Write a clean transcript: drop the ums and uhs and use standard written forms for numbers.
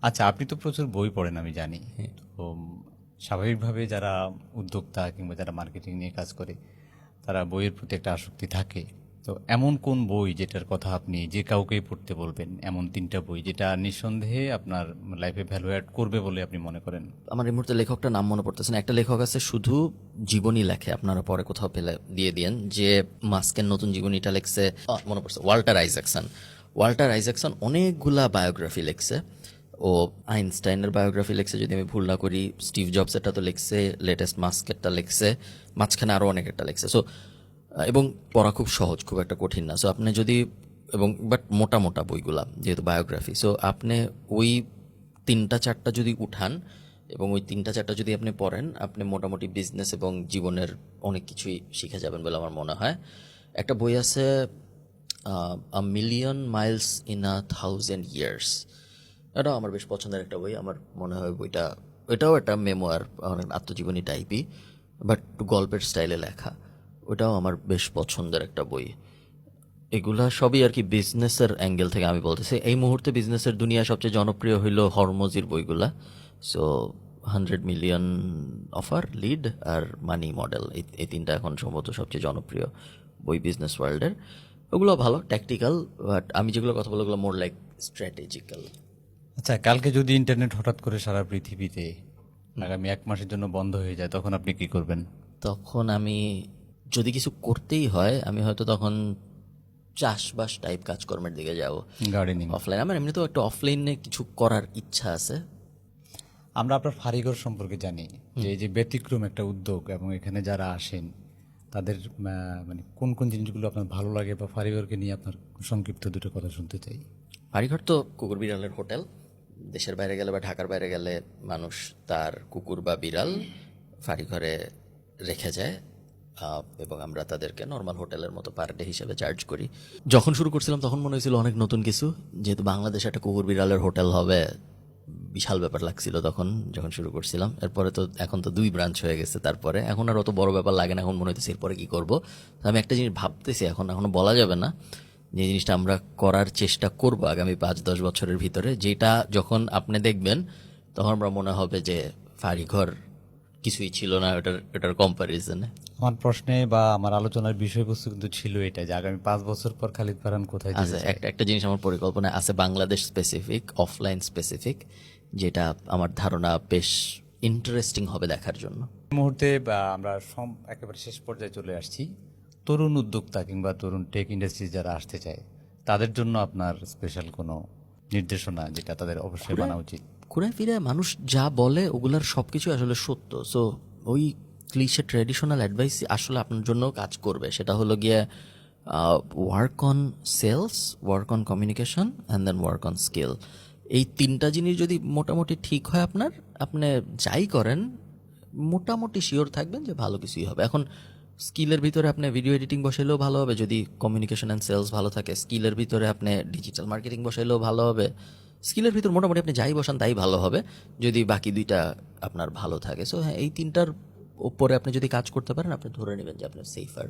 আচ্ছা, আপনি তো প্রচুর বই পড়েন আমি জানি। তো স্বাভাবিকভাবে যারা উদ্যোক্তা কিংবা যারা মার্কেটিং নিয়ে কাজ করে তারা বইয়ের প্রতি একটা আসক্তি থাকে। তো এমন কোন বই যেটার কথা আপনি যে কাউকেই পড়তে বলবেন, এমন 3টা বই যেটা নিঃসন্দেহে আপনার লাইফে ভ্যালু অ্যাড করবে বলে আপনি মনে করেন? আমার এই মুহূর্তে লেখকটার নাম মনে পড়তেছে না। একটা লেখক আছে শুধু জীবনী লেখে, আপনারা পরে কোথাও পেলে দিয়ে দিয়েন, যে মাস্কের নতুন জীবনীটা লেখছে, মনে পড়ছে, ওয়াল্টার আইজ্যাকসন। ওয়াল্টার আইজ্যাকসন অনেকগুলা বায়োগ্রাফি লেখছে। ও আইনস্টাইনের বায়োগ্রাফি লেখছে যদি আমি ভুল না করি, স্টিভ জবসেরটা তো লেখছে, লেটেস্ট মাস্কেরটা লেখছে, মাঝখানে আরও অনেক একটা লেখছে। সো এবং পড়া খুব সহজ, খুব একটা কঠিন না। সো আপনি যদি, এবং বাট মোটা মোটা বইগুলা যেহেতু বায়োগ্রাফি, সো আপনি ওই 3-4টা যদি উঠান এবং ওই 3-4টা যদি আপনি পড়েন, আপনি মোটামুটি বিজনেস এবং জীবনের অনেক কিছুই শিখে যাবেন বলে আমার মনে হয়। একটা বই আছে, আ million Miles in a thousand years. এটাও আমার বেশ পছন্দের একটা বই। আমার মনে হয় বইটা, এটাও একটা মেমোয়ার, অনেক আত্মজীবনী টাইপই, বাট একটু গল্পের স্টাইলে লেখা। ওটাও আমার বেশ পছন্দের একটা বই। এগুলা সবই আর কি বিজনেসের অ্যাঙ্গেল থেকে আমি বলতেছি। এই মুহূর্তে বিজনেসের দুনিয়া সবচেয়ে জনপ্রিয় হইল হরমোজির বইগুলা। সো 100 মিলিয়ন অফার, লিড আর মানি মডেল, এই 3টা এখন সম্ভবত সবচেয়ে জনপ্রিয় বই বিজনেস ওয়ার্ল্ডের। ওগুলো ভালো, ট্যাকটিক্যাল, বাট আমি যেগুলো কথা বলো ওগুলো মোর লাইক স্ট্র্যাটেজিক্যাল। আচ্ছা, কালকে যদি ইন্টারনেট হঠাৎ করে সারা পৃথিবীতে আগামী 1 মাসের জন্য বন্ধ হয়ে যায়, তখন আপনি কি করবেন? তখন আমি, যদি কিছু করতেই হয়, আমি হয়তো তখন চাষবাস টাইপ কাজকর্মের দিকে যাব। গার্ডেনিং। অফলাইন, আমার এমনিতেও একটা অফলাইনে কিছু করার ইচ্ছা আছে। আমরা আপনার ফারিগর সম্পর্কে জানি যে এই যে ব্যতিক্রম একটা উদ্যোগ এবং এখানে যারা আসেন তাদের মানে কোন কোন জিনিসগুলো আপনার ভালো লাগে, বা ফারিগরকে নিয়ে আপনার সংক্ষিপ্ত দুটো কথা শুনতে চাই। বাড়িঘর তো কুকুর বিড়ালের হোটেল। দেশের বাইরে গেলে বা ঢাকার বাইরে গেলে মানুষ তার কুকুর বা বিড়াল বাড়িঘরে রেখে যায়, এবং আমরা তাদেরকে নর্মাল হোটেলের মতো পার ডে হিসেবে চার্জ করি। যখন শুরু করছিলাম তখন মনে হয়েছিল অনেক নতুন কিছু, যেহেতু বাংলাদেশে একটা কুকুর বিড়ালের হোটেল হবে, বিশাল ব্যাপার লাগছিল তখন যখন শুরু করছিলাম। এরপরে তো এখন তো 2 ব্রাঞ্চ হয়ে গেছে, তারপরে এখন আর অত বড় ব্যাপার লাগে না। এখন মনে হইতেছে এরপরে কি করব। আমি একটা জিনিস ভাবতেছি, এখনো বলা যাবে না, যে জিনিসটা আমরা করার চেষ্টা করব আগামী 5-10 বছরের ভিতরে, যেটা যখন আপনি দেখবেন তখন আমরা মনে হবে যে বাড়িঘর কিছুই ছিল না এটার কম্পারিজনে। আমার প্রশ্নে বা আমার আলোচনার বিষয়বস্তু কিন্তু ছিল এটা যে আগামী 5 বছর পর খালিদ ফারহান কোথায় যেতে আচ্ছা, চায়। একটা জিনিস আমার পরিকল্পনায় আছে, বাংলাদেশ স্পেসিফিক, অফলাইন স্পেসিফিক, যেটা আমার ধারণা বেশ ইন্টারেস্টিং হবে দেখার জন্য। এই মুহূর্তে বা আমরা একেবারে শেষ পর্যায়ে চলে আসছি। তরুণ উদ্যোক্তা কিংবা তরুণ টেক ইন্ডাস্ট্রি যারা আসতে চায় তাদের জন্য আপনার স্পেশাল কোনো নির্দেশনা যেটা তাদের অবশ্যই মানা উচিত? ঘুরে ফিরে মানুষ যা বলে ওগুলার সবকিছু আসলে সত্য। সো ওই ক্লিশে ট্র্যাডিশনাল অ্যাডভাইস আসলে আপনার জন্য কাজ করবে। সেটা হলো গিয়ে work on sales, work on communication and then work on skill. এই 3টা জিনিস যদি মোটামুটি ঠিক হয় আপনার, আপনি যাই করেন মোটামুটি শিওর থাকবেন যে ভালো কিছুই হবে। এখন স্কিলের ভিতরে আপনি ভিডিও এডিটিং বসাইলেও ভালো হবে যদি কমিউনিকেশন অ্যান্ড সেলস ভালো থাকে। স্কিলের ভিতরে আপনি ডিজিটাল মার্কেটিং বসাইলেও ভালো হবে। স্কিলের ভিতর মোটামুটি আপনি যাই বসান তাই ভালো হবে যদি বাকি 2টা আপনার ভালো থাকে। সো হ্যাঁ, এই 3টার উপরে আপনি যদি কাজ করতে পারেন, আপনি ধরে নেবেন যে আপনার সেফার।